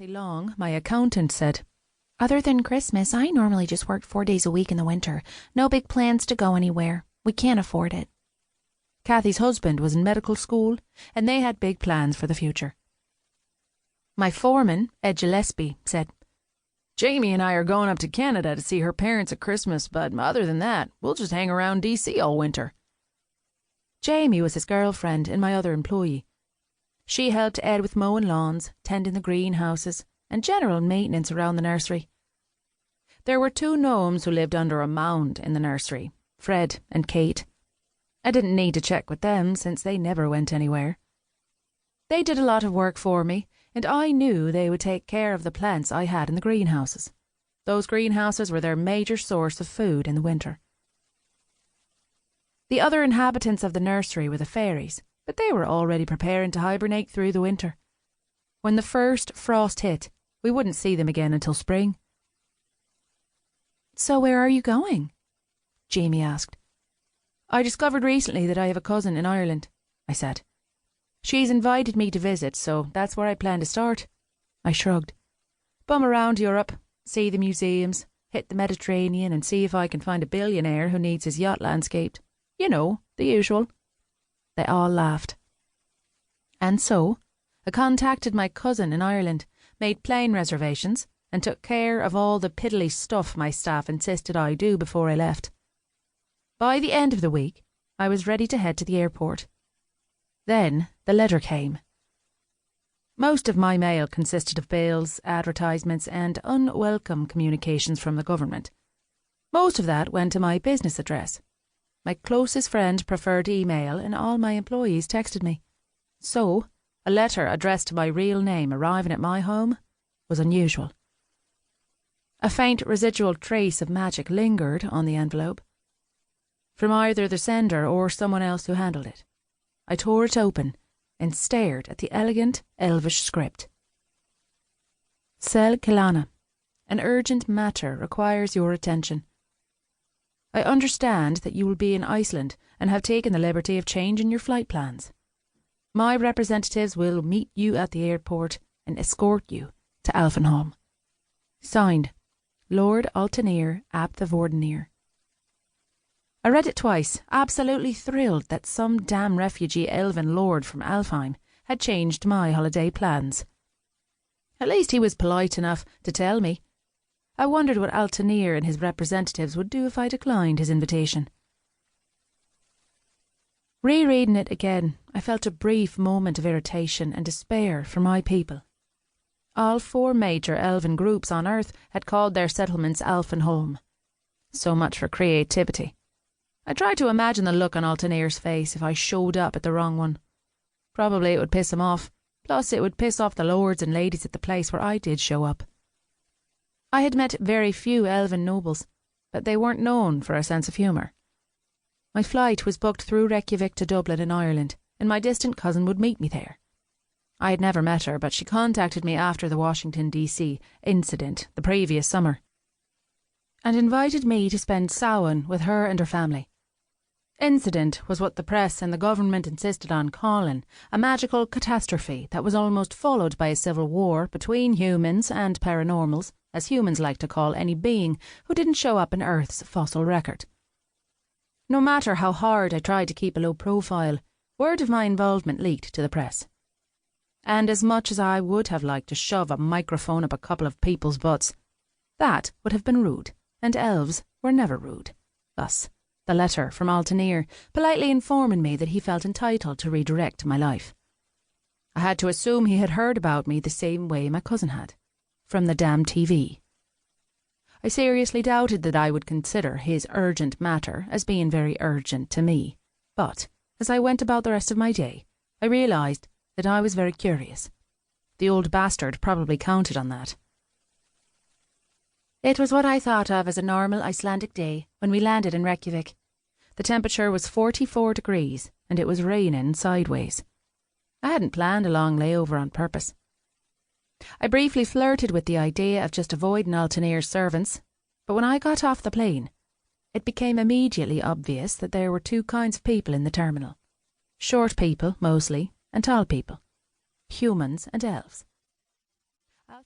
Kathy Long, my accountant, said, "Other than Christmas, I normally just work 4 days a week in the winter. No big plans to go anywhere. We can't afford it." Kathy's husband was in medical school, and they had big plans for the future. My foreman, Ed Gillespie, said, "Jamie and I are going up to Canada to see her parents at Christmas, but other than that, we'll just hang around DC all winter." Jamie was his girlfriend and my other employee. She helped Ed with mowing lawns, tending the greenhouses, and general maintenance around the nursery. There were 2 gnomes who lived under a mound in the nursery, Fred and Kate. I didn't need to check with them since they never went anywhere. They did a lot of work for me, and I knew they would take care of the plants I had in the greenhouses. Those greenhouses were their major source of food in the winter. The other inhabitants of the nursery were the fairies, but they were already preparing to hibernate through the winter. When the first frost hit, we wouldn't see them again until spring. "So where are you going?" Jamie asked. "I discovered recently that I have a cousin in Ireland," I said. "She's invited me to visit, so that's where I plan to start." I shrugged. "Bum around Europe, see the museums, hit the Mediterranean, and see if I can find a billionaire who needs his yacht landscaped. You know, the usual." They all laughed. And so, I contacted my cousin in Ireland, made plane reservations, and took care of all the piddly stuff my staff insisted I do before I left. By the end of the week, I was ready to head to the airport. Then the letter came. Most of my mail consisted of bills, advertisements, and unwelcome communications from the government. Most of that went to my business address. My closest friend preferred email, and all my employees texted me. So, a letter addressed to my real name arriving at my home was unusual. A faint residual trace of magic lingered on the envelope, from either the sender or someone else who handled it. I tore it open and stared at the elegant Elvish script. "Sel Kelana, an urgent matter requires your attention. I understand that you will be in Iceland and have taken the liberty of changing your flight plans. My representatives will meet you at the airport and escort you to Alfenholm. Signed, Lord Altanir ap the Vordenir." I read it twice, absolutely thrilled that some damn refugee elven lord from Alfheim had changed my holiday plans. At least he was polite enough to tell me. I wondered what Altanir and his representatives would do if I declined his invitation. Rereading it again, I felt a brief moment of irritation and despair for my people. All 4 major elven groups on Earth had called their settlements Alfenholm. So much for creativity. I tried to imagine the look on Altanir's face if I showed up at the wrong one. Probably it would piss him off, plus it would piss off the lords and ladies at the place where I did show up. I had met very few elven nobles, but they weren't known for a sense of humour. My flight was booked through Reykjavik to Dublin in Ireland, and my distant cousin would meet me there. I had never met her, but she contacted me after the Washington, D.C. incident the previous summer, and invited me to spend Samhain with her and her family. Incident was what the press and the government insisted on calling a magical catastrophe that was almost followed by a civil war between humans and paranormals, as humans like to call any being who didn't show up in Earth's fossil record. No matter how hard I tried to keep a low profile, word of my involvement leaked to the press. And as much as I would have liked to shove a microphone up a couple of people's butts, that would have been rude, and elves were never rude. Thus, the letter from Altanir politely informing me that he felt entitled to redirect my life. I had to assume he had heard about me the same way my cousin had, from the damn TV. I seriously doubted that I would consider his urgent matter as being very urgent to me, but as I went about the rest of my day, I realised that I was very curious. The old bastard probably counted on that. It was what I thought of as a normal Icelandic day when we landed in Reykjavik. The temperature was 44 degrees and it was raining sideways. I hadn't planned a long layover on purpose. I briefly flirted with the idea of just avoiding Altanir's servants, but when I got off the plane, it became immediately obvious that there were 2 kinds of people in the terminal. Short people, mostly, and tall people. Humans and elves.